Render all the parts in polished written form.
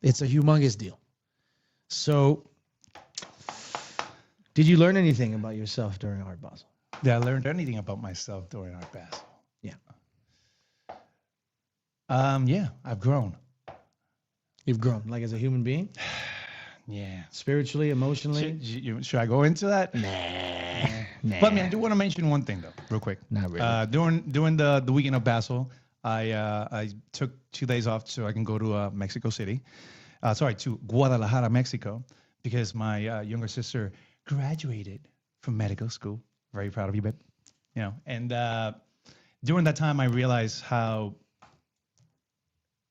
It's a humongous deal. So, did you learn anything about yourself during Art Basel? Did I learn anything about myself during Art Basel? Yeah. Yeah, I've grown. You've grown, like as a human being? Yeah. Spiritually, emotionally? Should I go into that? Nah. But I mean, I do want to mention one thing though, real quick. Not really. During the weekend of Basel, I took 2 days off so I can go to Mexico City. To Guadalajara, Mexico, because my younger sister graduated from medical school. Very proud of you, babe. You know, and during that time, I realized how,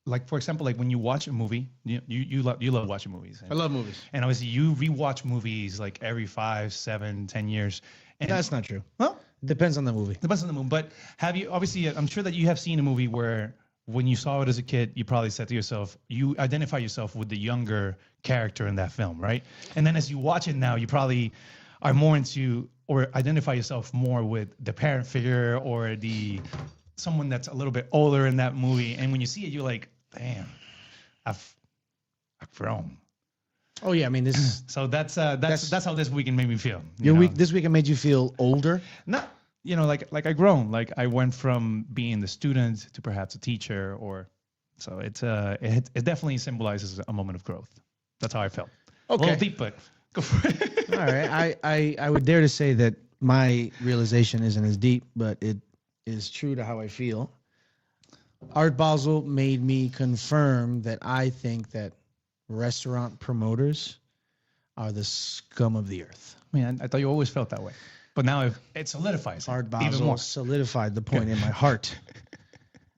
like, for example, like when you watch a movie, you love watching movies. I love movies. And obviously, you rewatch movies like every 5, 7, 10 years. And That's not true. well, Depends on the movie. depends on the movie. But have you, obviously, I'm sure that you have seen a movie where when you saw it as a kid, you probably said to yourself, you identify yourself with the younger character in that film, right? And then as you watch it now, you probably are more into or identify yourself more with the parent figure or someone that's a little bit older in that movie. And when you see it, you're like, damn, I've grown. Oh yeah, I mean this. So that's how this weekend made me feel. This weekend made you feel older. Not, like I grown. Like I went from being the student to perhaps a teacher, so it definitely symbolizes a moment of growth. That's how I felt. Okay. A little deep, but go for it. All right, I would dare to say that my realization isn't as deep, but it is true to how I feel. Art Basel made me confirm that I think that restaurant promoters are the scum of the earth. Man, I thought you always felt that way, but now it solidifies Art it even Basel more. solidified the point in my heart.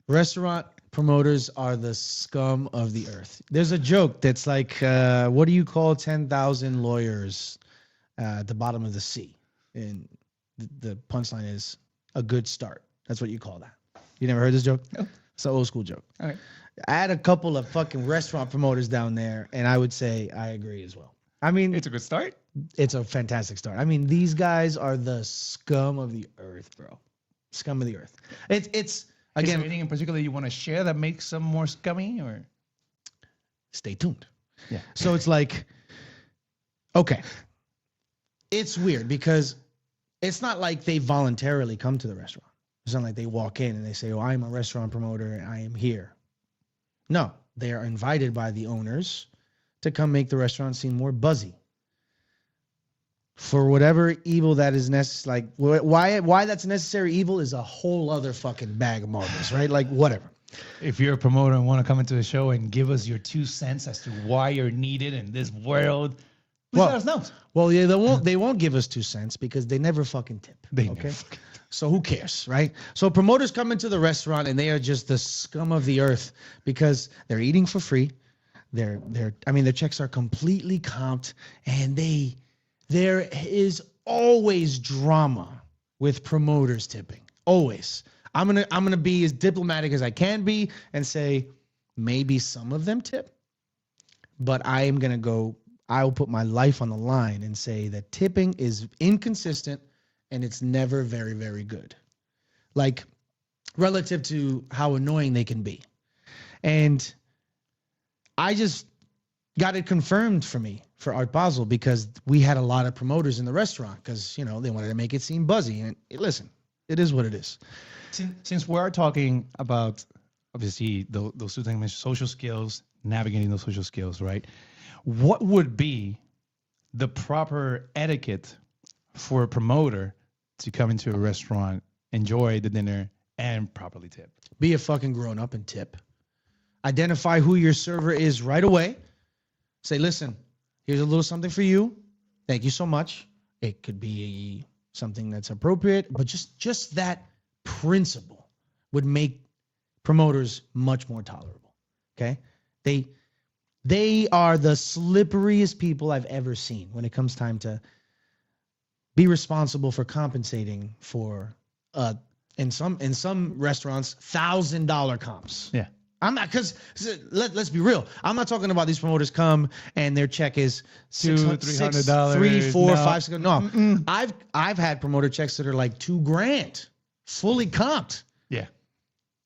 Restaurant promoters are the scum of the earth. There's a joke that's like, what do you call 10,000 lawyers at the bottom of the sea? And the punchline is a good start. That's what you call that. You never heard this joke? No. It's an old school joke. All right. I had a couple of fucking restaurant promoters down there, and I would say I agree as well. I mean, It's a good start. it's a fantastic start. I mean, these guys are the scum of the earth, bro. Scum of the earth. It's Is again. there anything in particular you want to share that makes them more scummy, or? Stay tuned. Yeah. So it's like, okay, it's weird because it's not like they voluntarily come to the restaurant. It's not like they walk in and they say, "Oh, I'm a restaurant promoter and I am here." No, they are invited by the owners to come make the restaurant seem more buzzy. For whatever evil that is necessary, like why that's necessary evil is a whole other fucking bag of marbles, right? Like whatever. If you're a promoter and want to come into the show and give us your 2 cents as to why you're needed in this world, please let us know. Well, yeah, they won't give us 2 cents because they never fucking tip. They okay. never fucking So who cares, right? So promoters come into the restaurant and they are just the scum of the earth because they're eating for free. Their checks are completely comped, and there is always drama with promoters tipping. Always. I'm gonna be as diplomatic as I can be and say maybe some of them tip, but I'll put my life on the line and say that tipping is inconsistent and it's never very, very good. Like relative to how annoying they can be. And I just got it confirmed for me for Art Basel because we had a lot of promoters in the restaurant because, they wanted to make it seem buzzy. And listen, it is what it is. Since we are talking about, obviously, those 2 things, social skills, navigating those social skills, right? What would be the proper etiquette for a promoter to come into a restaurant, enjoy the dinner, and properly tip? Be a fucking grown up and tip. Identify who your server is right away. Say, listen, here's a little something for you. Thank you so much. It could be something that's appropriate, but just that principle would make promoters much more tolerable. Okay? They are the slipperiest people I've ever seen when it comes time to be responsible for compensating for in some restaurants $1,000 comps. Yeah. I'm not, because let's be real. I'm not talking about these promoters come and their check is $200, $300, $300, $400, no. $500. No, I've had promoter checks that are like $2,000, fully comped. Yeah.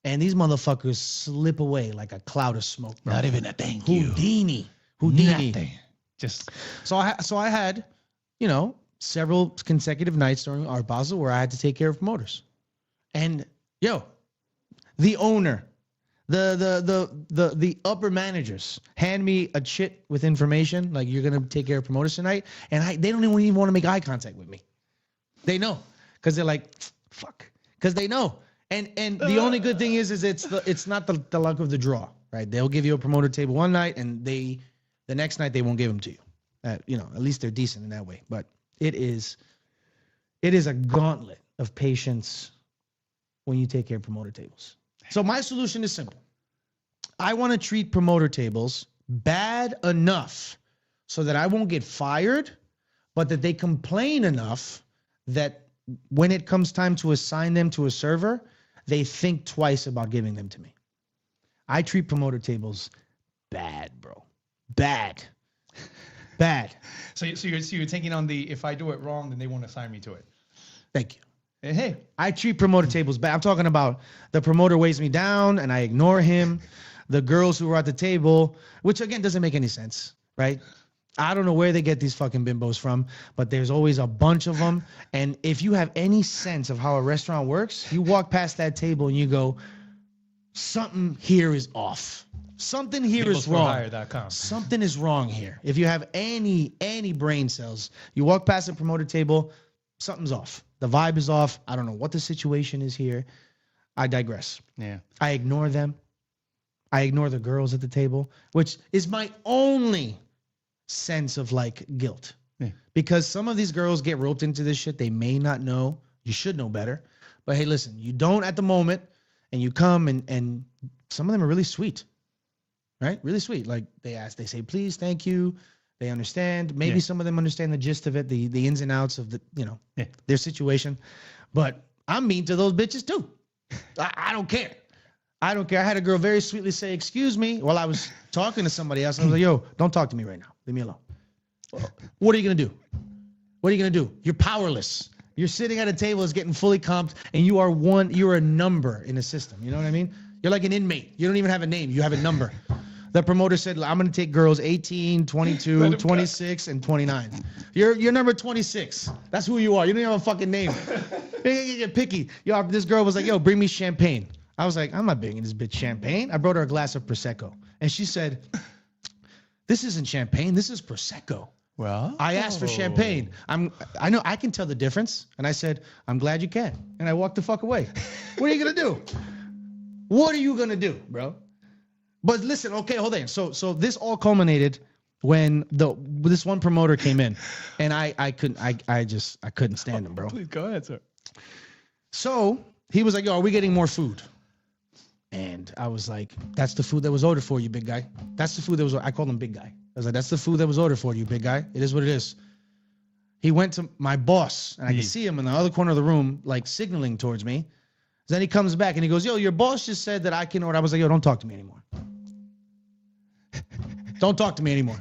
And these motherfuckers slip away like a cloud of smoke, bro. Not even a thank you. Houdini. Nothing. Just So I had, several consecutive nights during Art Basel where I had to take care of promoters. And the owner, the upper managers hand me a chit with information like you're gonna take care of promoters tonight, and they don't even want to make eye contact with me. They know, because they're like, fuck, because they know. And the only good thing is it's not the luck of the draw, right? They'll give you a promoter table one night, and the next night they won't give them to you. At least they're decent in that way. But it is a gauntlet of patience when you take care of promoter tables. So my solution is simple. I want to treat promoter tables bad enough so that I won't get fired, but that they complain enough that when it comes time to assign them to a server, they think twice about giving them to me. I treat promoter tables bad, bro. Bad. So you're taking on the, if I do it wrong, then they won't assign me to it. Thank you. Hey, I treat promoter tables bad. I'm talking about the promoter weighs me down and I ignore him. The girls who are at the table, which again doesn't make any sense, right? I don't know where they get these fucking bimbos from, but there's always a bunch of them. And if you have any sense of how a restaurant works, you walk past that table and you go, something here is off. Something here is wrong. Something is wrong here. If you have any brain cells, you walk past a promoter table, something's off. The vibe is off. I don't know what the situation is here. I digress. Yeah. I ignore them. I ignore the girls at the table, which is my only sense of like guilt. Yeah. Because some of these girls get roped into this shit. They may not know. You should know better. But hey, listen, you don't at the moment, and you come and some of them are really sweet. Right? Really sweet. Like they say, please, thank you. They understand. Maybe some of them understand the gist of it, the ins and outs of their situation. But I'm mean to those bitches too. I don't care. I don't care. I had a girl very sweetly say, excuse me, while I was talking to somebody else. I was like, yo, don't talk to me right now. Leave me alone. What are you going to do? What are you going to do? You're powerless. You're sitting at a table that's getting fully comped, and you're a number in a system. You know what I mean? You're like an inmate. You don't even have a name. You have a number. The promoter said, I'm going to take girls 18, 22, 26, and 29. You're number 26. That's who you are. You don't even have a fucking name. You get picky. This girl was like, yo, bring me champagne. I was like, I'm not bringing this bitch champagne. I brought her a glass of Prosecco. And she said, this isn't champagne. This is Prosecco. Well, I asked for champagne. I know I can tell the difference. And I said, I'm glad you can. And I walked the fuck away. What are you going to do? What are you going to do, bro? But listen, okay, hold on. So this all culminated when this one promoter came in, and I couldn't stand him, bro. Please go ahead, sir. So he was like, yo, are we getting more food? And I was like, that's the food that was ordered for you, big guy. That's the food that was, I called him big guy. I was like, that's the food that was ordered for you, big guy. It is what it is. He went to my boss, and I could see him in the other corner of the room, like signaling towards me. Then he comes back and he goes, yo, your boss just said that I can order. I was like, yo, don't talk to me anymore. Don't talk to me anymore.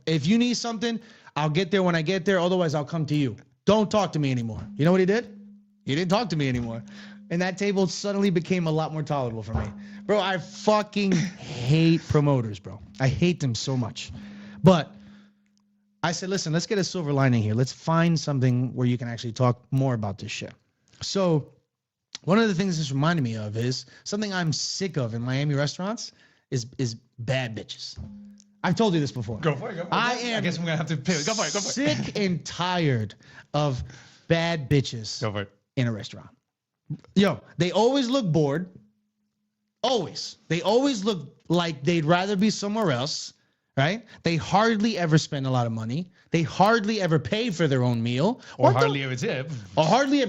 If you need something, I'll get there when I get there. Otherwise, I'll come to you. Don't talk to me anymore. You know what he did? He didn't talk to me anymore. And that table suddenly became a lot more tolerable for me. Bro, I fucking hate promoters, bro. I hate them so much. But I said, listen, let's get a silver lining here. Let's find something where you can actually talk more about this shit. So one of the things this reminded me of is something I'm sick of in Miami restaurants is bad bitches. I've told you this before. Go for it. I guess I'm going to have to pay. Go for it. Sick and tired of bad bitches in a restaurant. Yo, they always look bored. Always. They always look like they'd rather be somewhere else, right? They hardly ever spend a lot of money. They hardly ever pay for their own meal. Or hardly ever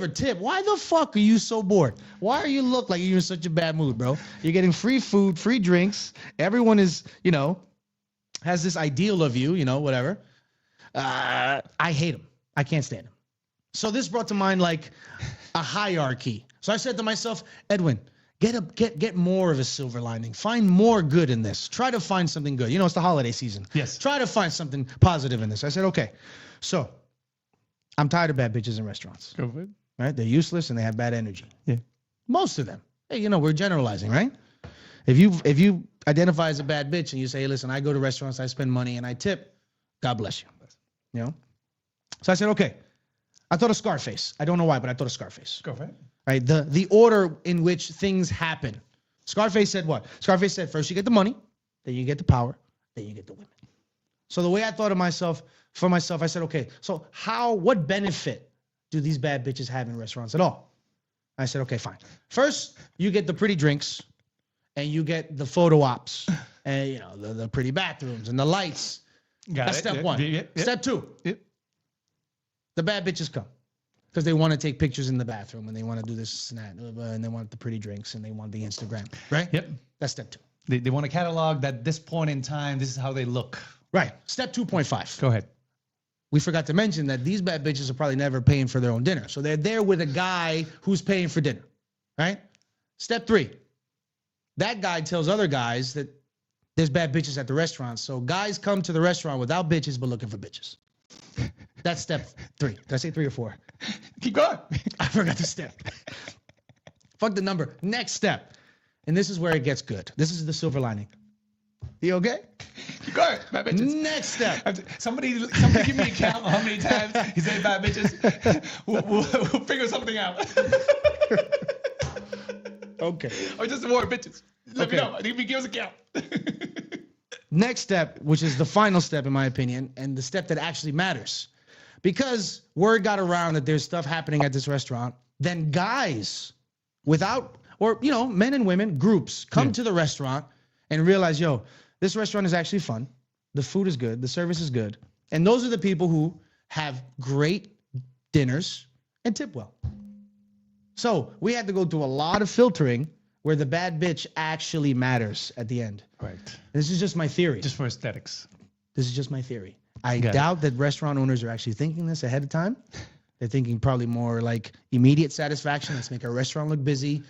tip. Why the fuck are you so bored? Why are you look like you're in such a bad mood, bro? You're getting free food, free drinks. Everyone is, has this ideal of you, whatever. I hate them. I can't stand them. So this brought to mind like a hierarchy. So I said to myself, Edwin, get more of a silver lining. Find more good in this. Try to find something good. It's the holiday season. Yes. Try to find something positive in this. I said, okay. So I'm tired of bad bitches in restaurants. Go for it. Right? They're useless and they have bad energy. Yeah. Most of them. Hey, we're generalizing, right? If you identify as a bad bitch and you say, hey, listen, I go to restaurants, I spend money, and I tip, God bless you. So I said, okay. I thought of Scarface. I don't know why, but I thought of Scarface. Go for it. Right? The order in which things happen. Scarface said what? Scarface said first you get the money, then you get the power, then you get the women. So the way I thought of for myself, I said, okay, so what benefit do these bad bitches have in restaurants at all? I said, okay, fine. First, you get the pretty drinks, and you get the photo ops, and the pretty bathrooms and the lights. That's step one. Step two. The bad bitches come because they want to take pictures in the bathroom and they want to do this and that, and they want the pretty drinks and they want the Instagram, right? Yep. That's step two. They want to catalog that this point in time, this is how they look. Right. Step 2.5. Go ahead. We forgot to mention that these bad bitches are probably never paying for their own dinner. So they're there with a guy who's paying for dinner, right? Step 3. That guy tells other guys that there's bad bitches at the restaurant. So guys come to the restaurant without bitches but looking for bitches. That's step 3. Did I say 3 or 4? Keep going. I forgot the step. Fuck the number. Next step. And this is where it gets good. This is the silver lining. You okay? Keep going. Bad bitches. Next step. Somebody give me a count on how many times he said bad bitches. We'll figure something out. Okay. Or just more bitches. Let me know. Give us a count. Next step, which is the final step in my opinion, and the step that actually matters. Because word got around that there's stuff happening at this restaurant, then guys men and women, groups come to the restaurant and realize, this restaurant is actually fun. The food is good. The service is good. And those are the people who have great dinners and tip well. So we had to go through a lot of filtering where the bad bitch actually matters at the end. Right. This is just my theory. Just for aesthetics. This is just my theory. I doubt that restaurant owners are actually thinking this ahead of time. They're thinking probably more like immediate satisfaction. Let's make our restaurant look busy.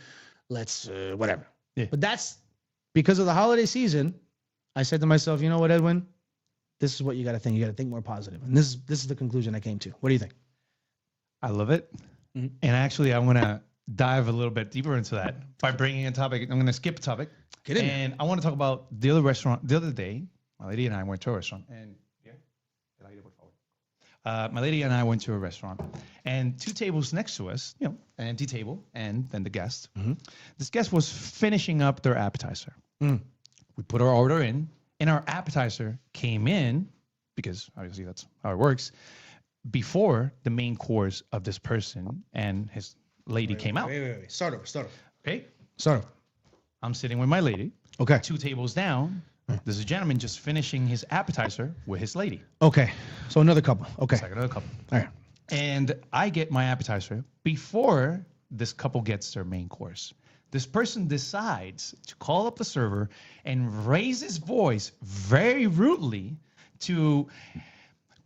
Let's whatever. Yeah. But that's because of the holiday season. I said to myself, you know what, Edwin? This is what you got to think. You got to think more positive. And this is the conclusion I came to. What do you think? I love it. Mm-hmm. And actually, I want to dive a little bit deeper into that by bringing a topic. I'm going to skip a topic. Get in and I want to talk about the other day. My lady and I went to a restaurant. And my lady and I went to a restaurant, and 2 tables next to us, an empty table, and then the guest. Mm-hmm. This guest was finishing up their appetizer. Mm. We put our order in, and our appetizer came in, because obviously that's how it works, before the main course of this person and his lady came out. Wait. Start over. Okay? Start over. I'm sitting with my lady. Okay. 2 tables down. There's a gentleman just finishing his appetizer with his lady. Okay. So another couple. Okay. Another couple. All right. And I get my appetizer before this couple gets their main course. This person decides to call up the server and raise his voice very rudely to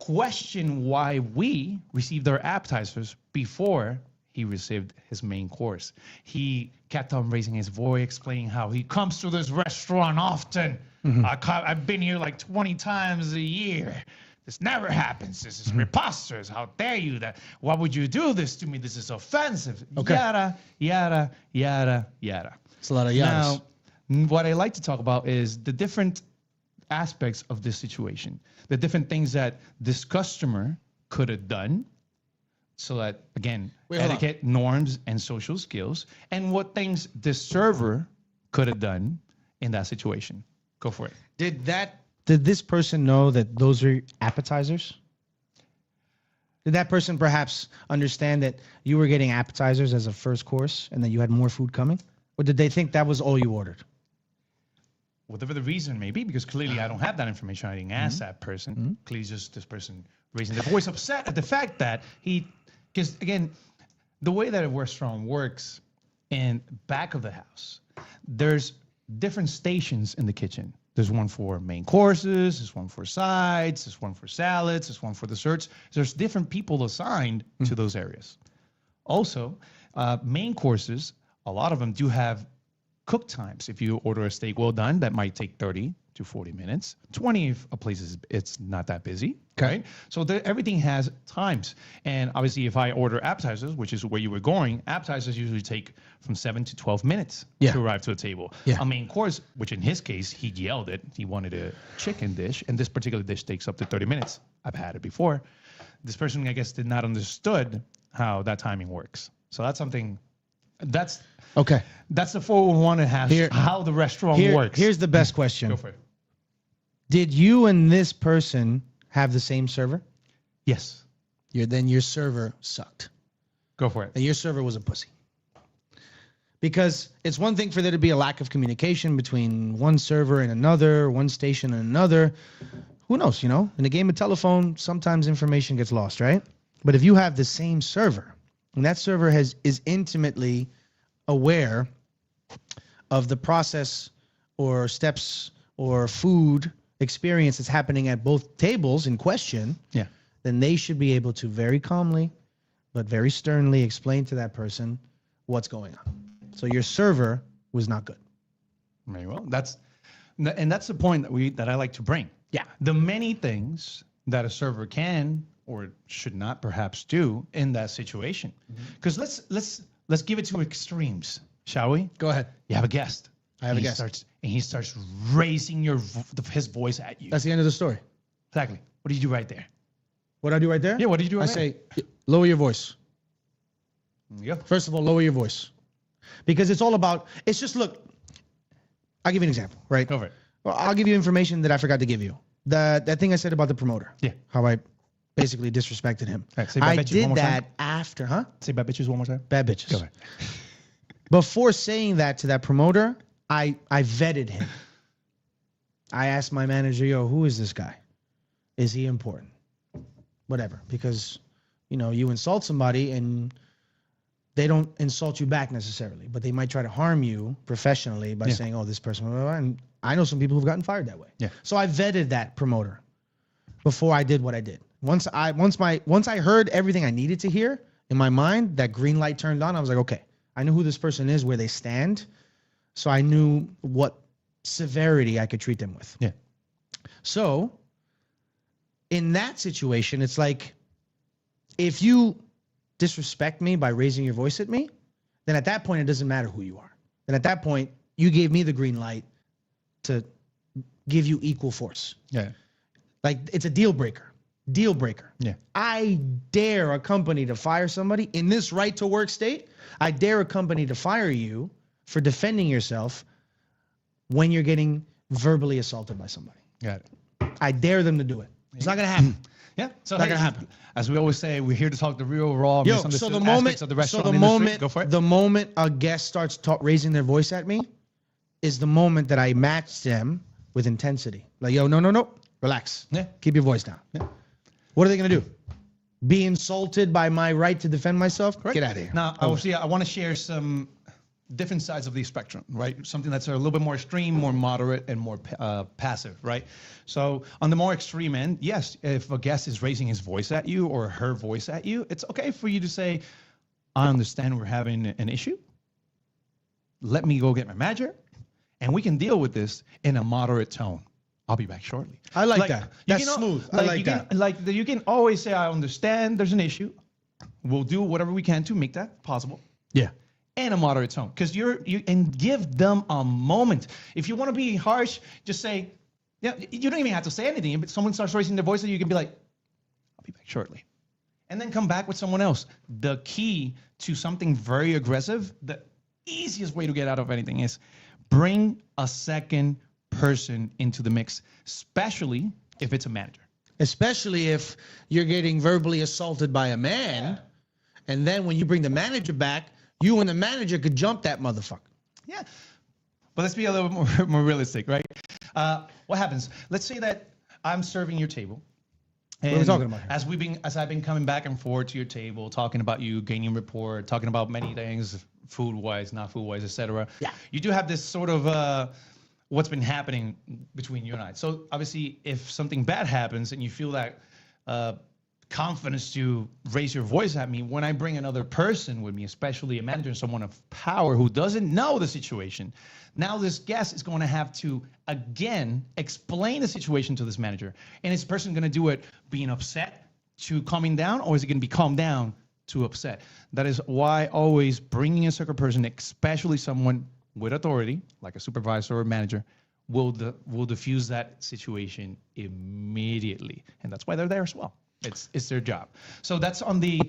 question why we received our appetizers before he received his main course. He kept on raising his voice, explaining how he comes to this restaurant often. Mm-hmm. I've been here like 20 times a year. This never happens. This is preposterous. How dare you? Why would you do this to me? This is offensive. Okay. Yada, yada, yada, yada. It's a lot of yadas. Now, what I like to talk about is the different aspects of this situation, the different things that this customer could have done. So that, again, etiquette, norms, and social skills, and what things the server could have done in that situation. Go for it. Did this person know that those are appetizers? Did that person perhaps understand that you were getting appetizers as a first course and that you had more food coming? Or did they think that was all you ordered? Whatever the reason may be, because clearly I don't have that information. I didn't ask that person. Mm-hmm. Clearly just this person raising their voice, upset at the fact that because again, the way that a restaurant works in back of the house, there's different stations in the kitchen. There's one for main courses, there's one for sides, there's one for salads, there's one for desserts. There's different people assigned to those areas. Also, main courses, a lot of them do have cook times. If you order a steak well done, that might take 30 to 40 minutes. 20 if a place is it's not that busy. Okay. Right? So everything has times. And obviously, if I order appetizers, which is where you were going, appetizers usually take from 7 to 12 minutes Yeah. to arrive to a table. Yeah. A main course, which in his case, he yelled it. He wanted a chicken dish, and this particular dish takes up to 30 minutes. I've had it before. This person, I guess, did not understood how that timing works. So that's something. That's Okay. the 411 how the restaurant works. Here's the best question. Go for it. Did you and this person have the same server? Yes. Then your server sucked. Go for it. And your server was a pussy. Because it's one thing for there to be a lack of communication between one server and another, one station and another. Who knows, in a game of telephone, sometimes information gets lost, right? But if you have the same server, and that server is intimately aware of the process or steps or food experience that's happening at both tables in question, Yeah. then they should be able to very calmly but very sternly explain to that person what's going on. So your server was not good. Very well. That's the point that I like to bring. Yeah. The many things that a server can or should not perhaps do in that situation. Because let's give it to extremes, shall we? Go ahead. You have a guest. I have a guest. He starts raising his voice at you. That's the end of the story. Exactly. What did you do right there? What do I do right there? Yeah, what did you do right I there? say, lower your voice. Yeah. First of all, lower your voice. Because it's all about, it's just, look, I'll give you an example, right? Go for it. Well, I'll give you information that I forgot to give you. That thing I said about the promoter. Yeah. How I basically disrespected him. All right, say bad I bitches did one more time. that after, huh? Say bad bitches one more time. Bad bitches. Go ahead. Before saying that to that promoter, I vetted him. I asked my manager, who is this guy? Is he important? Whatever. Because, you insult somebody and they don't insult you back necessarily, but they might try to harm you professionally by saying, this person, blah, blah, blah. And I know some people who've gotten fired that way. Yeah. So I vetted that promoter before I did what I did. Once I heard everything I needed to hear in my mind, that green light turned on. I was like, okay, I know who this person is, where they stand. So I knew what severity I could treat them with. Yeah. So in that situation, it's like, if you disrespect me by raising your voice at me, then at that point, it doesn't matter who you are. Then at that point, you gave me the green light to give you equal force. Yeah. Like, it's a deal breaker. Deal breaker. Yeah. I dare a company to fire somebody in this right to work state. I dare a company to fire you for defending yourself when you're getting verbally assaulted by somebody. Got it. I dare them to do it. It's not going to happen. Yeah. So Not gonna happen. As we always say, we're here to talk the real, raw, misunderstood aspects of the restaurant industry. Go for it. The moment a guest starts raising their voice at me is the moment that I match them with intensity. Like, no, relax. Yeah. Keep your voice down. Yeah. What are they going to do? Be insulted by my right to defend myself? Correct. Get out of here. Now, obviously, I want to share some different sides of the spectrum, right? Something that's a little bit more extreme, more moderate, and more passive, right? So on the more extreme end, yes, if a guest is raising his voice at you or her voice at you, it's okay for you to say, I understand we're having an issue. Let me go get my manager, and we can deal with this in a moderate tone. I'll be back shortly. I like that. That's smooth. I like that. You can always say, I understand there's an issue. We'll do whatever we can to make that possible. Yeah. And a moderate tone, because and give them a moment. If you want to be harsh, just say, you don't even have to say anything. But someone starts raising their voice, and you can be like, I'll be back shortly. And then come back with someone else. The key to something very aggressive, the easiest way to get out of anything is bring a second person into the mix, especially if it's a manager. Especially if you're getting verbally assaulted by a man, and then when you bring the manager back, you and the manager could jump that motherfucker. Yeah. But let's be a little bit more realistic, right? What happens? Let's say that I'm serving your table. What are we talking about here? As I've been coming back and forth to your table, talking about you, gaining rapport, talking about many things, food-wise, not food-wise, etc. Yeah. You do have this sort of what's been happening between you and I. So obviously, if something bad happens and you feel that confidence to raise your voice at me when I bring another person with me, especially a manager, someone of power who doesn't know the situation. Now this guest is going to have to, again, explain the situation to this manager. And is this person going to do it being upset to calming down, or is it going to be calmed down to upset? That is why always bringing a second person, especially someone with authority, like a supervisor or a manager, will diffuse that situation immediately. And that's why they're there as well. It's their job. So that's on the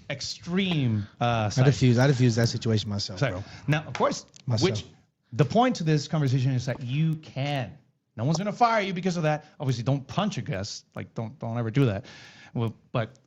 extreme side. I diffuse that situation myself, bro. Now, of course, the point to this conversation is that you can. No one's gonna fire you because of that. Obviously, don't punch a guest. Like, don't ever do that. Well, but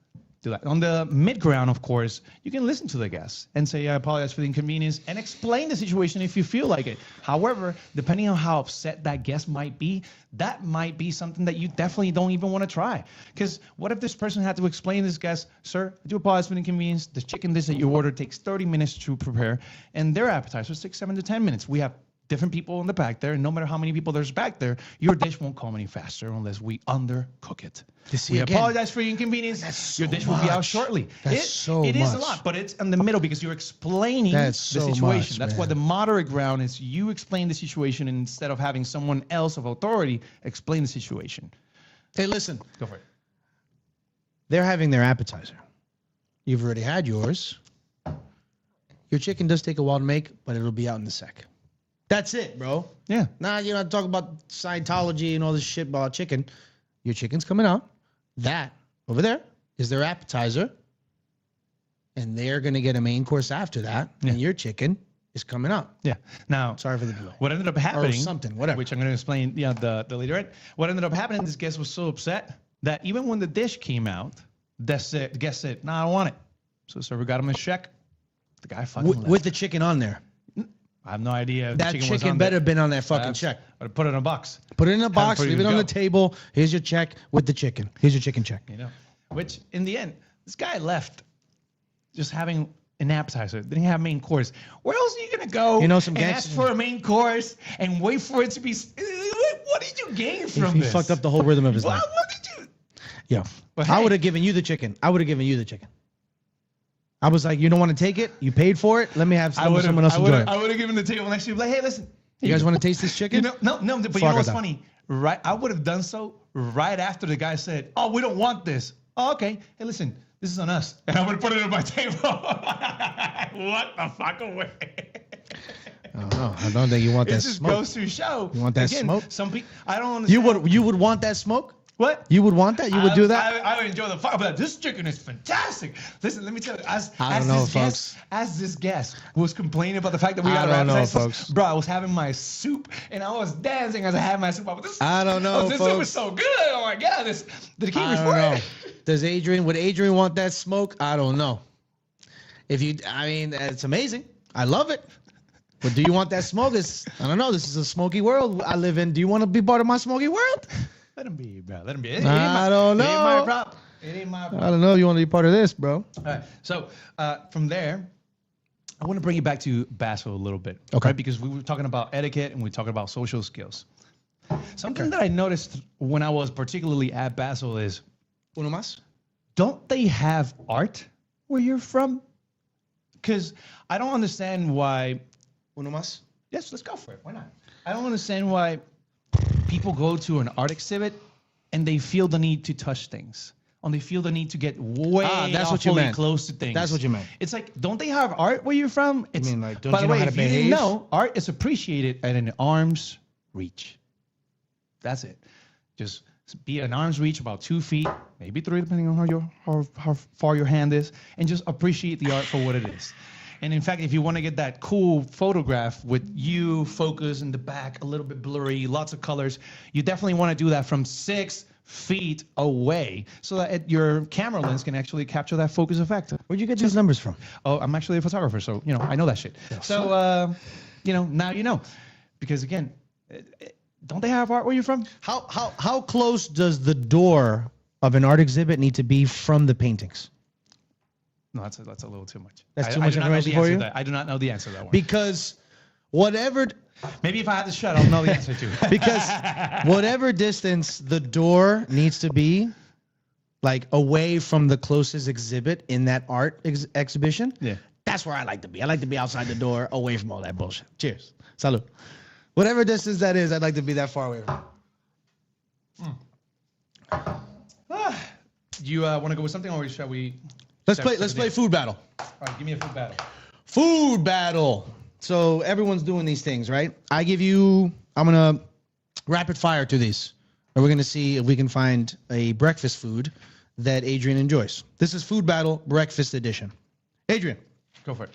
do that. On the mid ground, of course, you can listen to the guest and say, I apologize for the inconvenience, and explain the situation if you feel like it. However, depending on how upset that guest might be, that might be something that you definitely don't even want to try. Because what if this person had to explain to this guest, sir, I do apologize for the inconvenience. The chicken dish that you ordered takes 30 minutes to prepare, and their appetizers take 7 to 10 minutes. We have different people in the back there, and no matter how many people there's back there, your dish won't come any faster unless we undercook it. We apologize for your inconvenience. Your dish will be out shortly. It is a lot, but it's in the middle because you're explaining the situation. That's why the moderate ground is you explain the situation instead of having someone else of authority explain the situation. Hey, listen. Go for it. They're having their appetizer. You've already had yours. Your chicken does take a while to make, but it'll be out in a sec. That's it, bro. Yeah. Nah, you're not talking about Scientology and all this shit about chicken. Your chicken's coming out. That over there is their appetizer. And they're going to get a main course after that. Yeah. And your chicken is coming out. Yeah. Now, sorry for the delay. What ended up happening, or something, whatever. Which I'm going to explain the later end. What ended up happening, this guest was so upset that even when the dish came out, the guest said, no, I don't want it. So the server got him a check. The guy fucking left. With the chicken on there. I have no idea. That chicken better have been on that fucking check. I'd put it in a box. Put it in a box, leave it on the table. Here's your check with the chicken. Here's your chicken check. You know, which in the end, this guy left just having an appetizer. Didn't have main course. Where else are you going to go and ask for a main course and wait for it to be... What did you gain from this? He fucked up the whole rhythm of his life. What did you... Yeah. But hey, I would have given you the chicken. I was like, you don't want to take it? You paid for it? Let me have someone else enjoy it. I would have given the table next to you. Like, hey, listen. You guys want to taste this chicken? No, but you know what's funny? Right, I would have done so right after the guy said, oh, we don't want this. Oh, okay. Hey, listen, this is on us. And I would have put it on my table. What the fuck away? I don't think you want that smoke. It just goes to show. You want that smoke? Some people, I don't understand. You would want that smoke? What? You would want that? You would do that? I would enjoy the fuck, but this chicken is fantastic. Listen, let me tell you, as this guest was complaining about the fact that we got folks. Bro, I was having my soup and I was dancing as I had my soup. I don't know, this folks. soup is so good. Oh my God, the king is Would Adrian want that smoke? I don't know. It's amazing. I love it. But do you want that smoke? I don't know. This is a smoky world I live in. Do you want to be part of my smoky world? Let him be, bro. Let him be. I don't know. It ain't my problem. It ain't my problem. I don't know. You want to be part of this, bro? All right. So from there, I want to bring you back to Basil a little bit. Okay. Right? Because we were talking about etiquette and we were talking about social skills. Something that I noticed when I was particularly at Basil is, Uno más? Don't they have art where you're from? Because I don't understand why. Uno más? Yes, let's go for it. Why not? I don't understand why people go to an art exhibit and they feel the need to touch things. And they feel the need to get way close to things. That's what you meant. It's like, don't they have art where you're from? It's, you mean like, don't by you the know way, how to if you behave? didn't know, art is appreciated at an arm's reach. That's it. Just be an arm's reach, about 2 feet, maybe 3, depending on how far your hand is, and just appreciate the art for what it is. And in fact, if you want to get that cool photograph with you focus in the back, a little bit blurry, lots of colors, you definitely want to do that from 6 feet away so that your camera lens can actually capture that focus effect. Where'd you get these numbers from? Oh, I'm actually a photographer, so, I know that shit. Yeah. So, now you know. Because, again, don't they have art where you're from? How close does the door of an art exhibit need to be from the paintings? No, that's a little too much. That's too much information for you? I do not know the answer to that one. Because whatever... Maybe if I had the shut, I'll know the answer to. Because whatever distance the door needs to be, like away from the closest exhibit in that art exhibition. Yeah. That's where I like to be. I like to be outside the door, away from all that bullshit. Cheers. Salud. Whatever distance that is, I'd like to be that far away from it. You want to go with something, or shall we? Let's play food battle. All right, give me a food battle. Food battle. So everyone's doing these things, right? I'm gonna rapid fire to these. And we're gonna see if we can find a breakfast food that Adrian enjoys. This is food battle breakfast edition. Adrian, Go for it.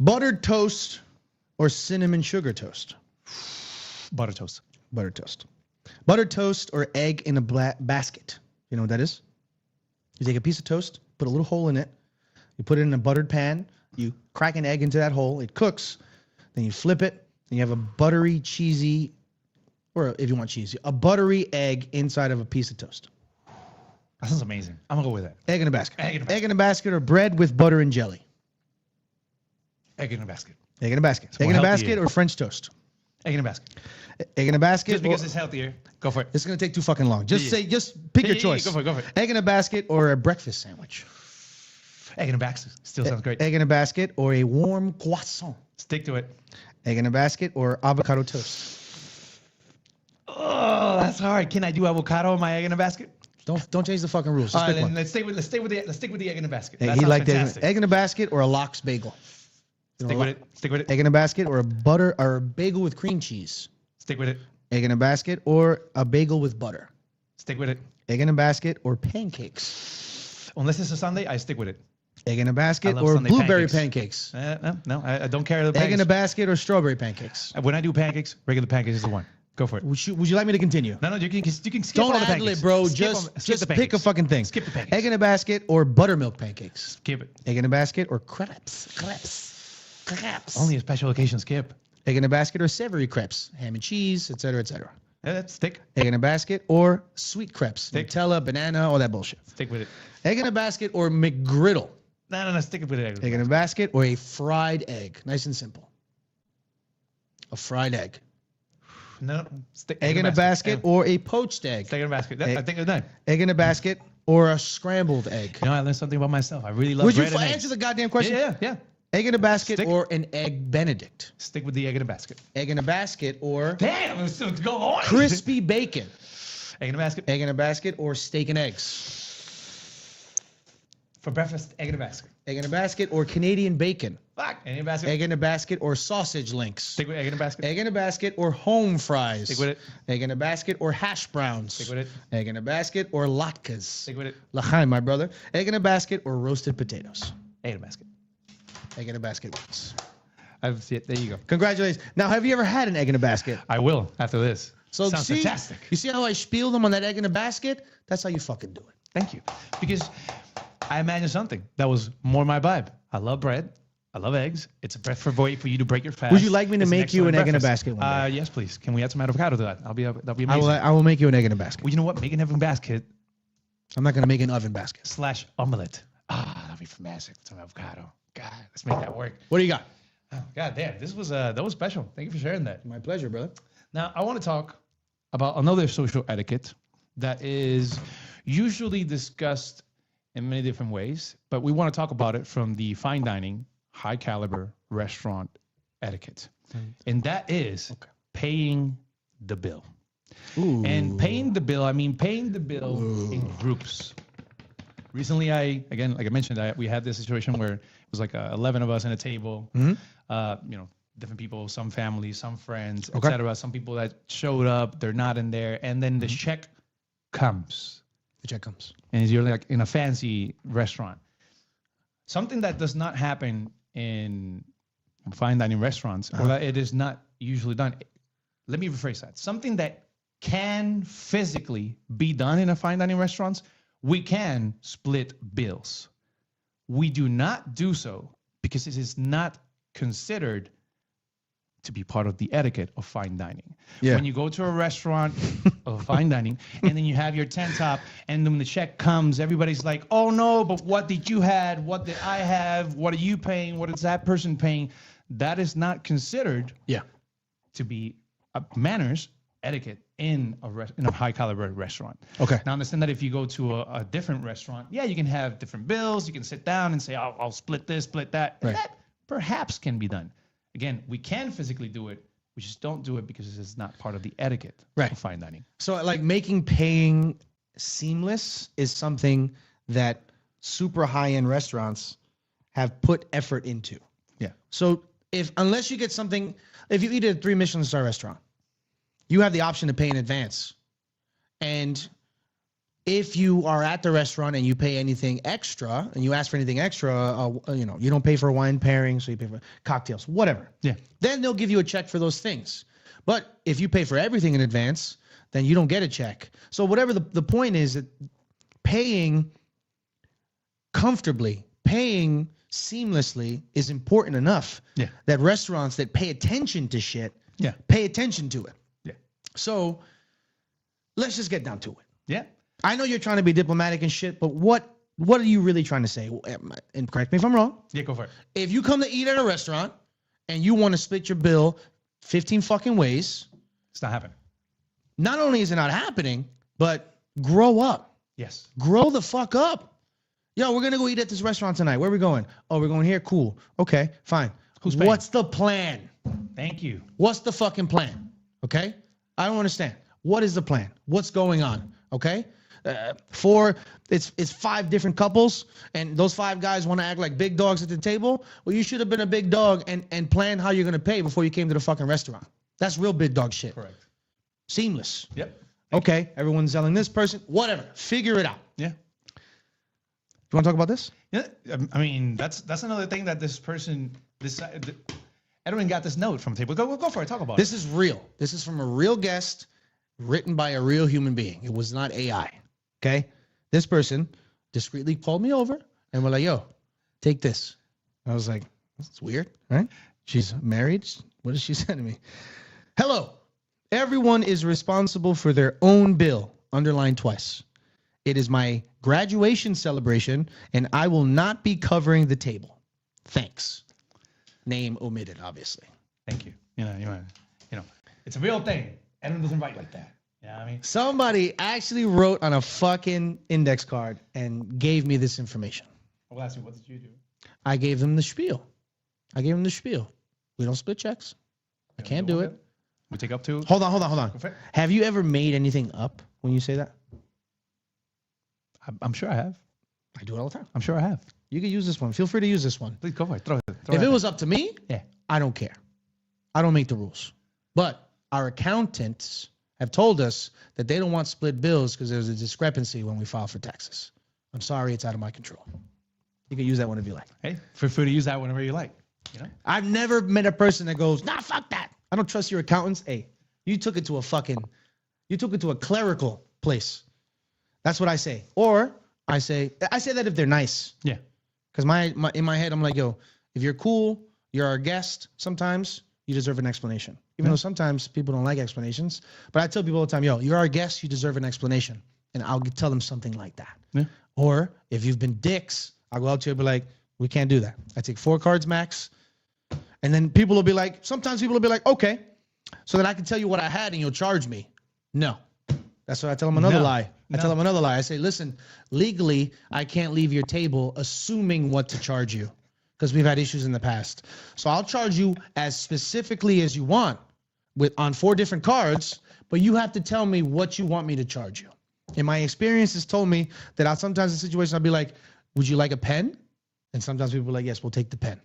buttered toast or cinnamon sugar toast? Butter toast. Buttered toast. Buttered toast or egg in a basket. You know what that is? You take a piece of toast, put a little hole in it. You put it in a buttered pan. You crack an egg into that hole. It cooks. Then you flip it. And you have a buttery, cheesy, or if you want cheesy, a buttery egg inside of a piece of toast. That sounds amazing. I'm gonna go with that. Egg in a basket. Egg in a basket. Egg in a basket or bread with butter and jelly. Egg in a basket. Egg in a basket. It's Egg more in a healthier. basket or French toast. Egg in a basket. Egg in a basket. Just because it's healthier. Go for it. It's gonna take too fucking long. Just Yeah. pick Yeah, your yeah, choice. go for it, go for it. Egg in a basket or a breakfast sandwich. Egg in a basket. Still sounds great. Egg in a basket or a warm croissant. Stick to it. Egg in a basket or avocado toast. Oh, that's hard. Can I do avocado in my egg in a basket? Don't change the fucking rules. All Just right, pick then one. let's stick with the egg in a basket. Hey, That he sounds liked fantastic. egg in a basket or a lox bagel. You know, Stick with it. Stick with it. Egg in a basket or a bagel with cream cheese. Stick with it. Egg in a basket or a bagel with butter. Stick with it. Egg in a basket or pancakes. Unless it's a Sunday, I stick with it. Egg in a basket love or Sunday blueberry pancakes. pancakes. No, I don't care. The Egg in pancakes. a basket or strawberry pancakes. When I do pancakes, regular pancakes is the one. Go for it. Would you like me to continue? No, you can skip Don't all the handle pancakes. it, bro. Skip Just the pick a pancakes. fucking thing. Skip the pancakes. Egg in a basket or buttermilk pancakes. Skip it. Egg in a basket or crepes. Crepes. Only a special occasion skip. Egg in a basket or savory crepes. Ham and cheese, etc., etc. Yeah, that's stick. Egg in a basket or sweet crepes. Stick. Nutella, banana, all that bullshit. Stick with it. Egg in a basket or McGriddle. No. Stick with it. Egg in a basket or a fried egg. Nice and simple. A fried egg. No. Stick. Egg in a basket or a poached egg. Stick in a basket. Egg. I think it's done. Egg in a basket or a scrambled egg. You know, I learned something about myself. I really love Would you bread and eggs. answer the goddamn question? Yeah. Egg in a basket Stick. or an egg Benedict. Stick with the egg in a basket. Egg in a basket or Damn, let's go on. crispy bacon. Egg in a basket. Egg in a basket or steak and eggs. For breakfast, egg in a basket. Egg in a basket or Canadian bacon. Fuck. Egg in a basket. Egg in a basket or sausage links. Stick with egg in a basket. Egg in a basket or home fries. Stick with it. Egg in a basket or hash browns. Stick with it. Egg in a basket or latkes. Stick with it. L'chaim, my brother. Egg in a basket or roasted potatoes. Egg in a basket. Egg in a basket wins. I've see it. There you go. Congratulations. Now, have you ever had an egg in a basket? I will after this. So Sounds see, fantastic. You see how I spieled them on that egg in a basket? That's how you fucking do it. Thank you. Because I imagine something that was more my vibe. I love bread. I love eggs. It's a breakfast way for you to break your fast. Would you like me to It's make you excellent an egg in a breakfast. basket one day? Yes, please. Can we add some avocado to that? That'll be amazing. I will make you an egg in a basket. Well, you know what? Make an oven basket I'm not going to make an oven basket. / omelet. That'd be fantastic. Some avocado. God, let's make that work. What do you got? Oh, God damn, this was that was special. Thank you for sharing that. My pleasure, brother. Now, I want to talk about another social etiquette that is usually discussed in many different ways, but we want to talk about it from the fine dining, high caliber restaurant etiquette. And that is paying the bill. Ooh. And paying the bill, I mean paying the bill in groups. Recently, again, like I mentioned, we had this situation where it was like 11 of us in a table. Different people, some families, some friends, etc. Some people that showed up, they're not in there, and then the check comes. The check comes. And you're like in a fancy restaurant. Something that does not happen in fine dining restaurants, or that it is not usually done. Let me rephrase that. Something that can physically be done in a fine dining restaurants, we can split bills. We do not do so because it is not considered to be part of the etiquette of fine dining. Yeah. When you go to a restaurant of fine dining and then you have your tent top and then when the check comes, everybody's like, oh no, but what did you have? What did I have? What are you paying? What is that person paying? That is not considered to be manners, etiquette in a high caliber restaurant. Okay. Now understand that if you go to a different restaurant, yeah, you can have different bills. You can sit down and say, I'll split this, split that. And that perhaps can be done. Again, we can physically do it. We just don't do it because it's not part of the etiquette of fine dining. So like making paying seamless is something that super high-end restaurants have put effort into. Yeah. So unless you get something, if you eat at a 3 Michelin star restaurant, you have the option to pay in advance. And if you are at the restaurant and you pay anything extra and you ask for anything extra, you don't pay for wine pairing, so you pay for cocktails, whatever. Yeah. Then they'll give you a check for those things. But if you pay for everything in advance, then you don't get a check. So whatever the point is, that paying comfortably, paying seamlessly is important enough that restaurants that pay attention to shit pay attention to it. Yeah. So let's just get down to it. Yeah. I know you're trying to be diplomatic and shit, but what are you really trying to say? And correct me if I'm wrong. Yeah, go for it. If you come to eat at a restaurant and you want to split your bill 15 fucking ways, it's not happening. Not only is it not happening, but grow up. Yes. Grow the fuck up. Yo, we're going to go eat at this restaurant tonight. Where are we going? Oh, we're going here. Cool. Okay, fine. Who's paying? What's the plan? Thank you. What's the fucking plan? Okay? I don't understand. What is the plan? What's going on? Okay? It's 5 different couples, and those 5 guys want to act like big dogs at the table. Well, you should have been a big dog and planned how you're going to pay before you came to the fucking restaurant. That's real big dog shit. Correct. Seamless. Yep. Okay, everyone's selling this person. Whatever. Figure it out. Yeah. You want to talk about this? Yeah. I mean, that's another thing that this person Edwin got this note from the table. Go for it. Talk about This is real. This is from a real guest, written by a real human being. It was not AI. Okay? This person discreetly called me over and we're like, yo, take this. I was like, that's weird, right? She's married. What did she say to me? Hello. Everyone is responsible for their own bill, underlined twice. It is my graduation celebration, and I will not be covering the table. Thanks. Name omitted, obviously. Thank you. You know, it's a real thing. Edwin doesn't write like that. You know what I mean? Somebody actually wrote on a fucking index card and gave me this information. Well, ask me, what did you do? I gave them the spiel. We don't split checks. I can't do it. We take up to. Hold on. Have you ever made anything up when you say that? I'm sure I have. I do it all the time. I'm sure I have. You can use this one. Feel free to use this one. Please go for it. Throw If it was up to me, yeah, I don't care. I don't make the rules. But our accountants have told us that they don't want split bills because there's a discrepancy when we file for taxes. I'm sorry, it's out of my control. You can use that one if you like. Hey, feel free to use that whenever you like. You know? I've never met a person that goes, nah, fuck that. I don't trust your accountants. Hey, you took it to a clerical place. That's what I say. Or I say that if they're nice. Yeah. Because in my head, I'm like, yo, if you're cool, you're our guest, sometimes you deserve an explanation. Even though sometimes people don't like explanations. But I tell people all the time, yo, you're our guest, you deserve an explanation. And I'll tell them something like that. Yeah. Or if you've been dicks, I'll go out to you and be like, we can't do that. I take 4 cards max. And then sometimes people will be like, okay, so that I can tell you what I had and you'll charge me. No. That's what I tell them another lie. I tell them another lie. I say, listen, legally, I can't leave your table assuming what to charge you because we've had issues in the past. So I'll charge you as specifically as you want on 4 different cards, but you have to tell me what you want me to charge you. And my experience has told me that sometimes in situations I'll be like, would you like a pen? And sometimes people are like, yes, we'll take the pen.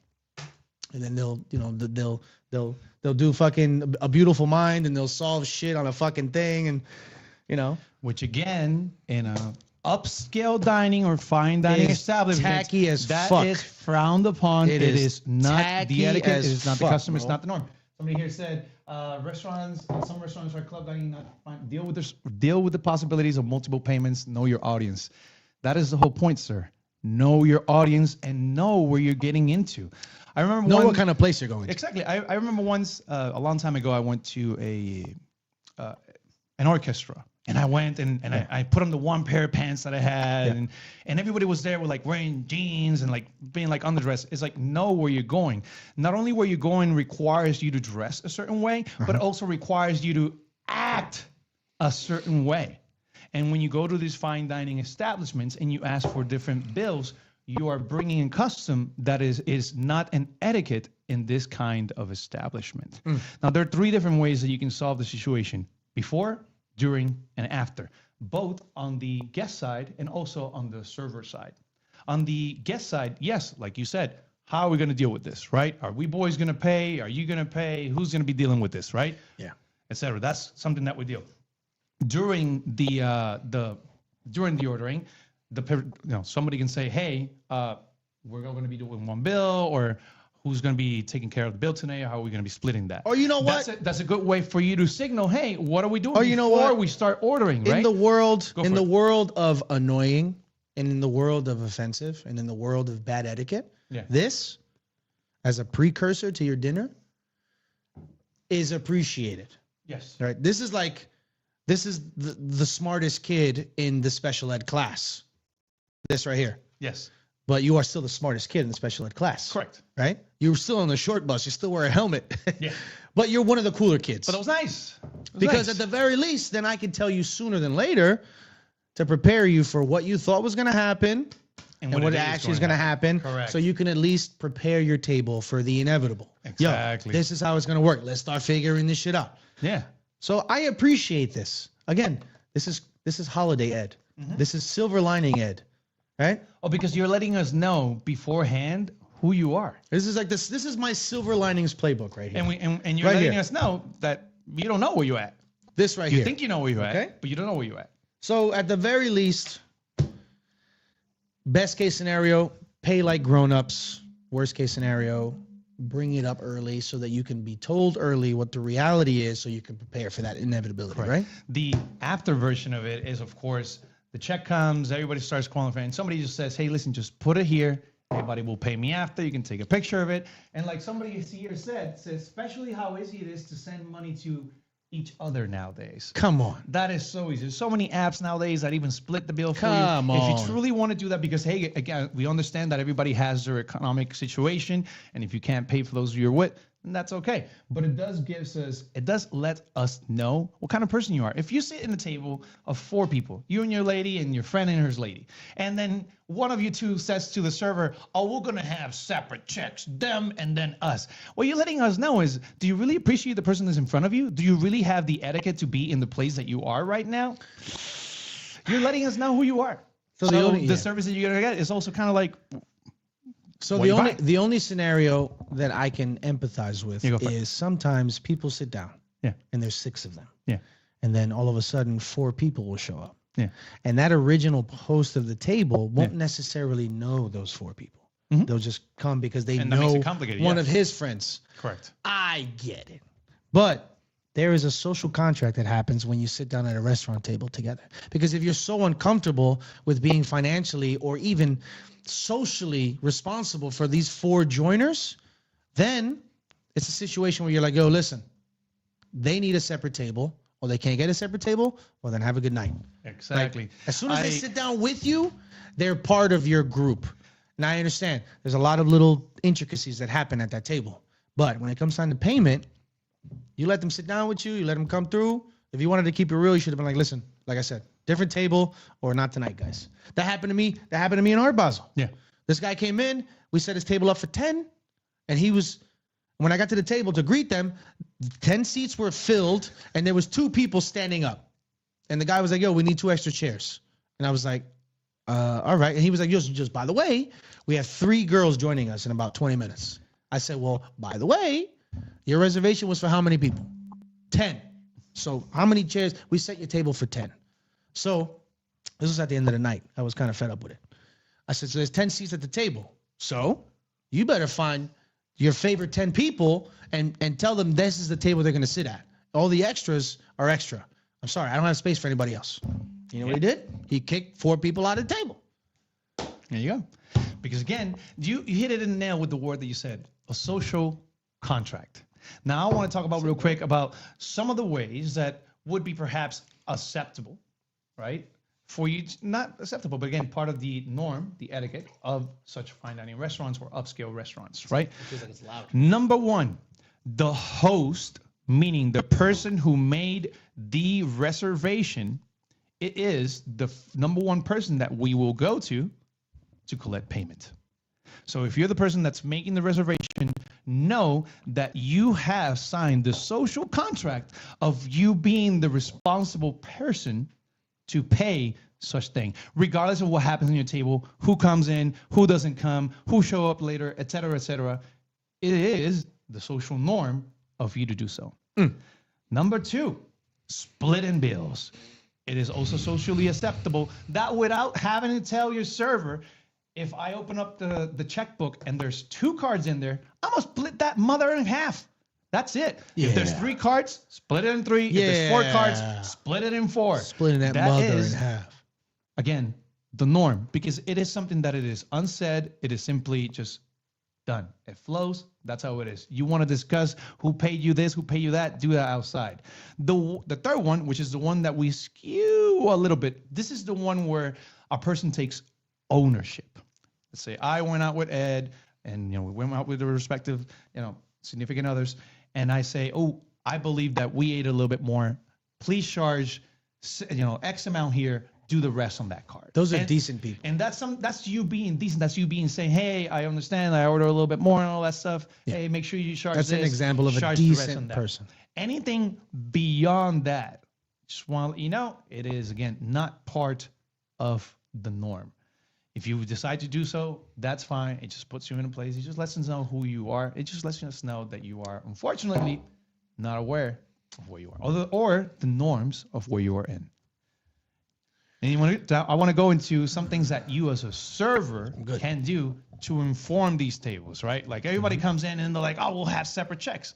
And then they'll do fucking A Beautiful Mind and they'll solve shit on a fucking thing and which again in a upscale dining or fine dining establishment, tacky as that fuck. is frowned upon. It is not the etiquette. It is not the custom. It's not the norm. Somebody here said some restaurants are club dining not fine. Deal with the possibilities of multiple payments. Know your audience. That is the whole point, sir. Know your audience and know where you're getting into. I remember what kind of place you're going to. Exactly. I remember once a long time ago I went to an orchestra. And I went and I put on the 1 pair of pants that I had, and everybody was there with like wearing jeans and like being like underdressed. It's like, know where you're going. Not only where you're going requires you to dress a certain way, but also requires you to act a certain way. And when you go to these fine dining establishments and you ask for different bills, you are bringing in custom that is not an etiquette in this kind of establishment. Now, there are 3 different ways that you can solve the situation: before, during, and after, both on the guest side and also on the server side. On the guest side, yes, like you said, how are we going to deal with this, right? Are we boys going to pay? Are you going to pay? Who's going to be dealing with this, right? Yeah. Et cetera. That's something that we deal. During the ordering, somebody can say, hey, we're going to be doing one bill, or who's going to be taking care of the bill today, or how are we going to be splitting that? Or you know what? That's a good way for you to signal, hey, what are we doing Or you know before what? we start ordering, right? In the world of annoying, and in the world of offensive, and in the world of bad etiquette, this, as a precursor to your dinner, is appreciated. Yes. Right? This is the smartest kid in the special ed class. This right here. Yes. But you are still the smartest kid in the special ed class. Correct. Right? You're still on the short bus. You still wear a helmet. Yeah. But you're one of the cooler kids. But it was nice. Because at the very least, then I can tell you sooner than later to prepare you for what you thought was going to happen and what actually is going to happen. Correct. So you can at least prepare your table for the inevitable. Exactly. Yo, this is how it's going to work. Let's start figuring this shit out. Yeah. So I appreciate this. Again, this is holiday ed. This is silver lining ed. Right? Oh, because you're letting us know beforehand who you are. This is like this. This is my silver linings playbook right here. And you're letting us know that you don't know where you're at. This right here. You think you know where you're at, but you don't know where you're at. So at the very least, best case scenario, pay like grown-ups. Worst case scenario, bring it up early so that you can be told early what the reality is so you can prepare for that inevitability, right? The after version of it is, of course, the check comes, everybody starts qualifying. Somebody just says, hey, listen, just put it here. Everybody will pay me after. You can take a picture of it. And like somebody here says, especially how easy it is to send money to each other nowadays. Come on. That is so easy. There's so many apps nowadays that even split the bill for you. Come on. If you truly want to do that, because, hey, again, we understand that everybody has their economic situation, and if you can't pay for those you're with, then that's okay. But it does let us know what kind of person you are. If you sit in a table of 4 people, you and your lady and your friend and her lady, and then one of you two says to the server, oh, we're going to have separate checks, them and then us. What you're letting us know is, do you really appreciate the person that's in front of you? Do you really have the etiquette to be in the place that you are right now? You're letting us know who you are. So the service that you're going to get is also kind of like... So the only scenario that I can empathize with is sometimes people sit down. Yeah. And there's 6 of them. Yeah. And then all of a sudden 4 people will show up. Yeah. And that original host of the table won't necessarily know those 4 people. They'll just come because they know one of his friends. Correct. I get it. But there is a social contract that happens when you sit down at a restaurant table together. Because if you're so uncomfortable with being financially or even socially responsible for these 4 joiners, then it's a situation where you're like, yo, listen, they need a separate table, or they can't get a separate table, well, then have a good night. Exactly. Like, as soon as they sit down with you, they're part of your group. And I understand there's a lot of little intricacies that happen at that table. But when it comes time to payment, you let them sit down with you, you let them come through. If you wanted to keep it real, you should have been like, listen, like I said, different table or not tonight, guys. That happened to me. That happened to me in Art Basel. Yeah. This guy came in. We set his table up for 10. And when I got to the table to greet them, 10 seats were filled and there was 2 people standing up. And the guy was like, yo, we need 2 extra chairs. And I was like, all right. And he was like, yo, just by the way, we have 3 girls joining us in about 20 minutes. I said, well, by the way, your reservation was for how many people? 10. So how many chairs? We set your table for 10. So this was at the end of the night. I was kind of fed up with it. I said, so there's 10 seats at the table. So you better find your favorite 10 people and tell them this is the table they're going to sit at. All the extras are extra. I'm sorry, I don't have space for anybody else. You know what he did? He kicked 4 people out of the table. There you go. Because again, you hit it in the nail with the word that you said, a social contract. Now I want to talk about real quick about some of the ways that would be perhaps acceptable, right? For you, not acceptable, but again, part of the norm, the etiquette of such fine dining restaurants or upscale restaurants, right? It feels like it's loud. Number 1, the host meaning the person who made the reservation, it is the number one person that we will go to collect payment. So if you're the person that's making the reservation, know that you have signed the social contract of you being the responsible person to pay such thing, regardless of what happens on your table, who comes in, who doesn't come, who show up later, et cetera, et cetera. It is the social norm of you to do so. Number 2, splitting bills. It is also socially acceptable that without having to tell your server, if I open up the checkbook and there's 2 cards in there, I'm going to split that mother in half. That's it. Yeah. If there's 3 cards, split it in 3. Yeah. If there's 4 cards, split it in 4. Splitting that mother in half. Again, the norm, because it is something that it is unsaid. It is simply just done. It flows. That's how it is. You want to discuss who paid you this, who paid you that, do that outside. The third one, which is the one that we skew a little bit, this is the one where a person takes ownership. Let's say I went out with Ed, and we went out with the respective significant others, and I say, oh, I believe that we ate a little bit more. Please charge X amount here. Do the rest on that card. Those are decent people. And that's you being decent. That's you being saying, hey, I understand. I order a little bit more and all that stuff. Yeah. Hey, make sure you charge That's this. An example of a decent person. Anything beyond that, just want to let you know, it is, again, not part of the norm. If you decide to do so, that's fine. It just puts you in a place. It just lets us know who you are. It just lets us know that you are, unfortunately, not aware of where you are or the norms of where you are in. And I want to go into some things that you as a server can do to inform these tables, right? Like everybody comes in and they're like, oh, we'll have separate checks.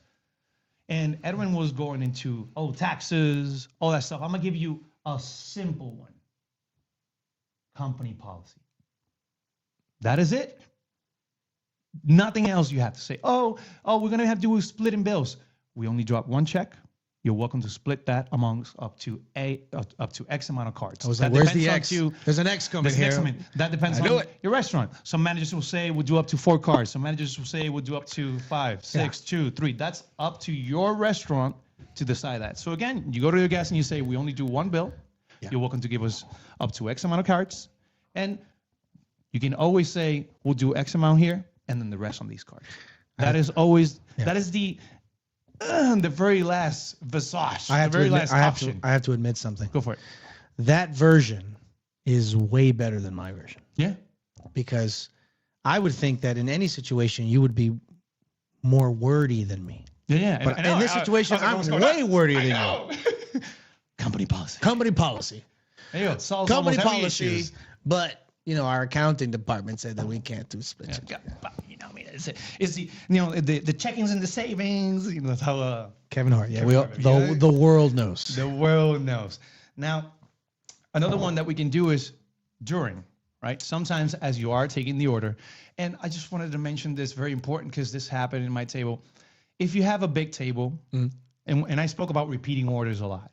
And Edwin was going into, taxes, all that stuff. I'm going to give you a simple one. Company policy. That is it. Nothing else you have to say. Oh, we're going to have to do splitting bills. We only drop 1 check. You're welcome to split that amongst up to X amount of cards. I was like, where's the X? There's an X coming here. That depends on your restaurant. Some managers will say we'll do up to 4 cards. Some managers will say we'll do up to 5, 6, 2, 3. That's up to your restaurant to decide that. So again, you go to your guest and you say we only do 1 bill. Yeah. You're welcome to give us up to X amount of cards, and you can always say we'll do X amount here and then the rest on these cards. That is always that is the very last visage. I have to admit something. Go for it. That version is way better than my version. Yeah. Because I would think that in any situation you would be more wordy than me. Yeah. But in this situation, I'm way wordier than you. Company policy. Company policy. There you go. Solves company policy. Issues. But our accounting department said that we can't do split. Yeah. It's the check-ins and the savings. That's how Kevin Hart. Yeah, the world knows. The world knows. Now, another one that we can do is during, right? Sometimes as you are taking the order, and I just wanted to mention this, very important because this happened in my table. If you have a big table, and I spoke about repeating orders a lot.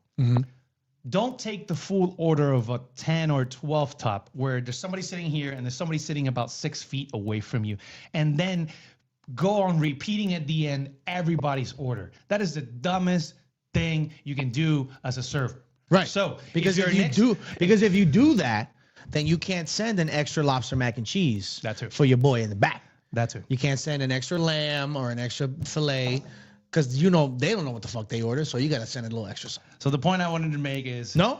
Don't take the full order of a 10 or 12 top where there's somebody sitting here and there's somebody sitting about 6 feet away from you, and then go on repeating at the end everybody's order. That is the dumbest thing you can do as a server. Right. So if you do that, then you can't send an extra lobster mac and cheese for your boy in the back. That's it. You can't send an extra lamb or an extra filet. Because they don't know what the fuck they order, so you got to send a little extra something. So the point I wanted to make is... No?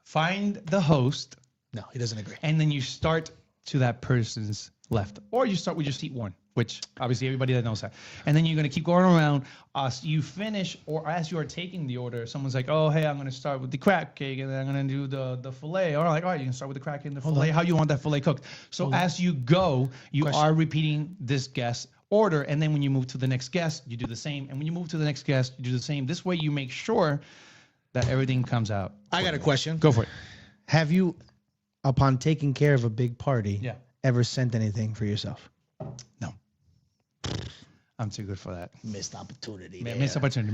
Find the host. No, he doesn't agree. And then you start to that person's left. Or you start with your seat 1, which obviously everybody that knows that. And then you're going to keep going around. You finish, or as you are taking the order, someone's like, oh, hey, I'm going to start with the crab cake, and then I'm going to do the filet. Or like, all right, you can start with the crab cake and the filet. How you want that filet cooked? So as you go, you are repeating this guest order, and then when you move to the next guest, you do the same, and when you move to the next guest, you do the same. This way you make sure that everything comes out. I got a question. Go for it. Have you, upon taking care of a big party, ever sent anything for yourself? No. I'm too good for that. Missed opportunity. Missed opportunity.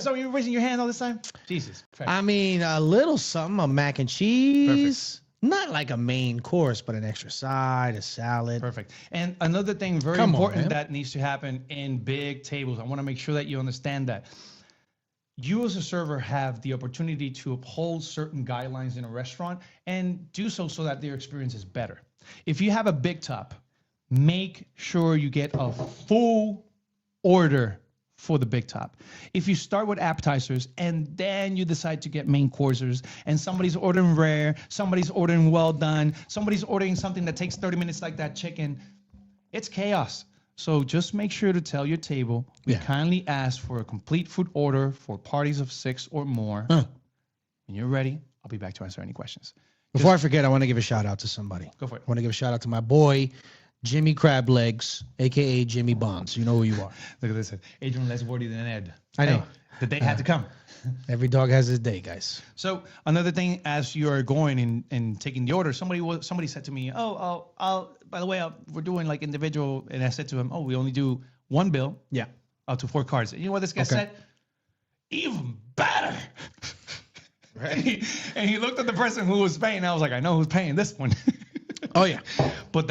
So you were raising your hand all this time? Jesus Christ. I mean, a little something, a mac and cheese. Not like a main course, but an extra side, a salad. Perfect. And another thing very important that needs to happen in big tables, I want to make sure that you understand that. You as a server have the opportunity to uphold certain guidelines in a restaurant and do so that their experience is better. If you have a big top, make sure you get a full order for the big top. If you start with appetizers and then you decide to get main courses and somebody's ordering rare, somebody's ordering well done, somebody's ordering something that takes 30 minutes like that chicken, it's chaos. So just make sure to tell your table, we kindly ask for a complete food order for parties of 6 or more. When you're ready, I'll be back to answer any questions. Before I forget, I want to give a shout out to somebody. Go for it. I want to give a shout out to my boy, Jimmy Crab Legs, a.k.a. Jimmy Bonds. You know who you are. Look at this. Adrian less wordy than Ed. I know. Hey, the day had to come. Every dog has his day, guys. So another thing, as you are going and taking the order, somebody said to me, I'll by the way, we're doing like individual. And I said to him, we only do one bill. Yeah. Up to 4 cards. And you know what this guy said? Even better. Right. And he looked at the person who was paying. I was like, I know who's paying this one. Oh, yeah. But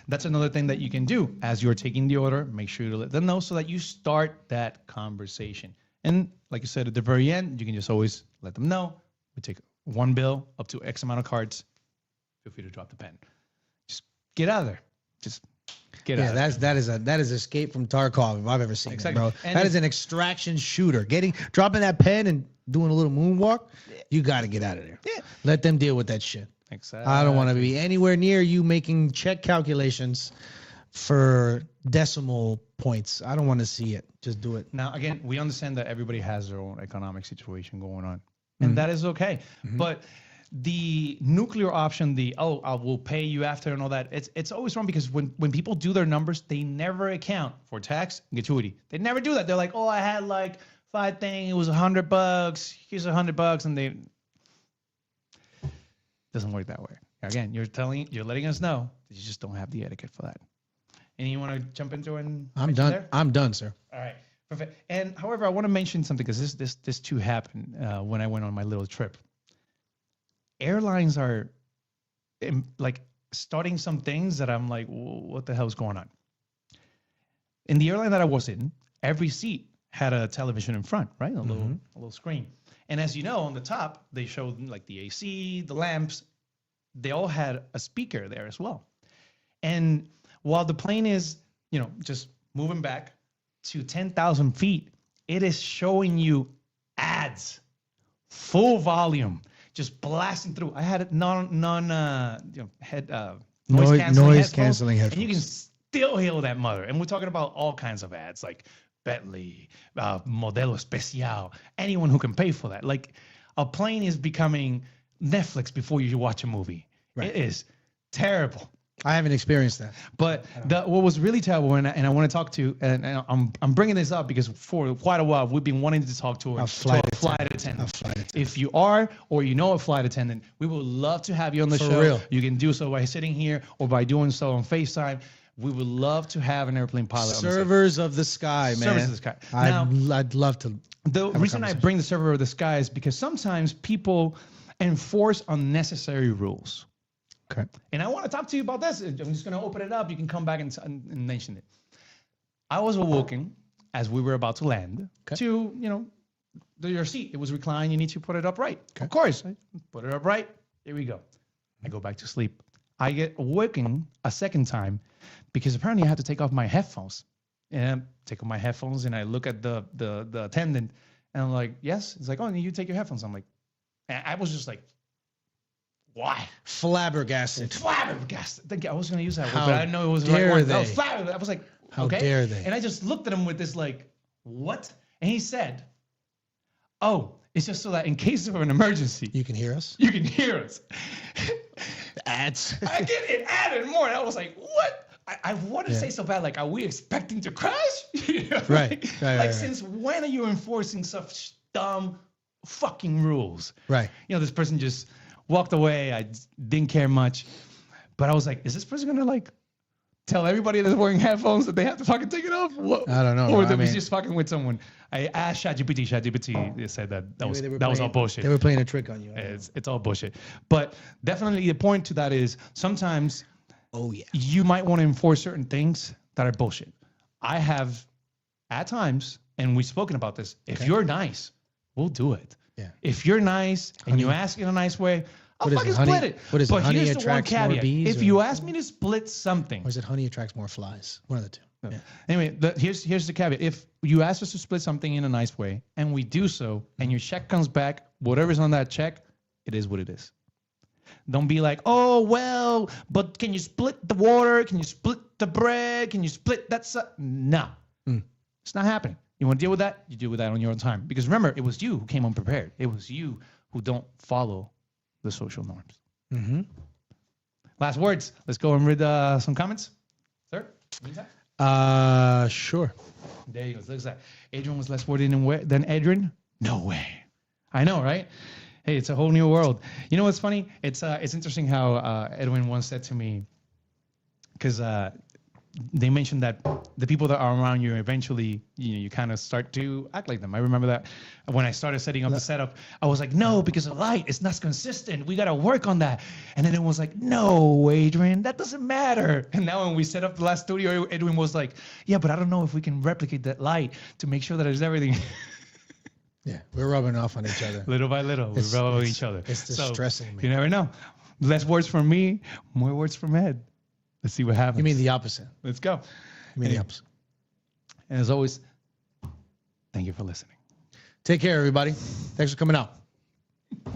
that's another thing that you can do as you're taking the order. Make sure to let them know so that you start that conversation. And like you said, at the very end, you can just always let them know. We take one bill up to X amount of cards. Feel free to drop the pen. Just get out of there. Just get out. Yeah, that is Escape from Tarkov if I've ever seen it, bro. And that is an extraction shooter. Dropping that pen and doing a little moonwalk, you got to get out of there. Yeah. Let them deal with that shit. Exactly. I don't want to be anywhere near you making check calculations for decimal points. I don't want to see it. Just do it. Now, again, we understand that everybody has their own economic situation going on, and that is okay. But the nuclear option, I will pay you after and all that, it's always wrong because when people do their numbers, they never account for tax and gratuity. They never do that. They're like, I had like 5 things. It was $100. Here's $100, and they. Doesn't work that way. Again, you're letting us know that you just don't have the etiquette for that. And you want to jump into it? I'm done. There? I'm done, sir. All right, perfect. And however, I want to mention something because this too happened when I went on my little trip. Airlines are like starting some things that I'm like, what the hell is going on? In the airline that I was in, every seat had a television in front, right? A little screen. And as you know, on the top, they showed like the AC, the lamps. They all had a speaker there as well. And while the plane is, just moving back to 10,000 feet, it is showing you ads, full volume, just blasting through. I had noise canceling headphones, and you can still hear that mother. And we're talking about all kinds of ads like Bentley, Modelo Especial, anyone who can pay for that. Like a plane is becoming Netflix before you watch a movie. Right. It is terrible. I haven't experienced that. But what was really terrible, and I want to talk to, and I'm bringing this up because for quite a while we've been wanting to talk to a flight attendant. If you are or you know a flight attendant, we would love to have you on the show. Real. You can do so by sitting here or by doing so on FaceTime. We would love to have an airplane pilot. Servers of the sky, man. Servers of the sky. Now, I'd love to. The reason I bring the server of the sky is because sometimes people enforce unnecessary rules. Okay. And I want to talk to you about this. I'm just going to open it up. You can come back and mention it. I was awoken as we were about to land to, your seat. It was reclined. You need to put it upright. Okay. Of course. I put it upright. Here we go. I go back to sleep. I get awoken a second time because apparently I had to take off my headphones. And I take off my headphones and I look at the attendant and I'm like, yes. It's like, you take your headphones. I'm like, and I was just like, why? Flabbergasted. Flabbergasted. I was going to use that word, but I didn't know it was the right word. No, flabbergasted. I was like, how dare they? And I just looked at him with this like, what? And he said, it's just so that in case of an emergency. You can hear us? You can hear us. Ads. I get it added more. And I was like, what? I want to say so bad, like, are we expecting to crash? Right. Since when are you enforcing such dumb fucking rules? Right. This person just walked away. I didn't care much. But I was like, is this person going to, like, tell everybody that's wearing headphones that they have to fucking take it off? What? I don't know. Or I they was mean- just fucking with someone. I asked ChatGPT. They said that was all bullshit. They were playing a trick on you. It's all bullshit. But definitely the point to that is sometimes you might want to enforce certain things that are bullshit. I have at times, and we've spoken about this, if you're nice, we'll do it. Yeah. If you're nice and you ask in a nice way, I'll What is fucking it, honey? split it. What is it, but honey here's the one attracts more caveat. bees, If or- you ask me to split something, Or is it honey attracts more flies? One of the two. Yeah. anyway, here's the caveat. If you ask us to split something in a nice way and we do so, and your check comes back, whatever's on that check, it is what it is. Don't be like, oh, well, but can you split the water? Can you split the bread? Can you split that? No, it's not happening. You want to deal with that? You deal with that on your own time. Because remember, it was you who came unprepared. It was you who don't follow the social norms. Mm-hmm. Last words. Let's go and read some comments. Sir? Meantime? Sure. There you go. Look at that. Adrian was less wordy than Adrian? No way. I know, right? Hey, it's a whole new world. You know what's funny? It's interesting how Edwin once said to me, because they mentioned that the people that are around you eventually, you kind of start to act like them. I remember that when I started setting up the setup, I was like, no, because the light, it's not consistent. We got to work on that. And then it was like, no, Adrian, that doesn't matter. And now when we set up the last studio, Edwin was like, yeah, but I don't know if we can replicate that light to make sure that it's everything. Yeah, we're rubbing off on each other. Little by little, we're rubbing each other. It's distressing me. You never know. Less words from me, more words from Ed. Let's see what happens. You mean the opposite? Let's go. You mean the opposite? And as always, thank you for listening. Take care, everybody. Thanks for coming out.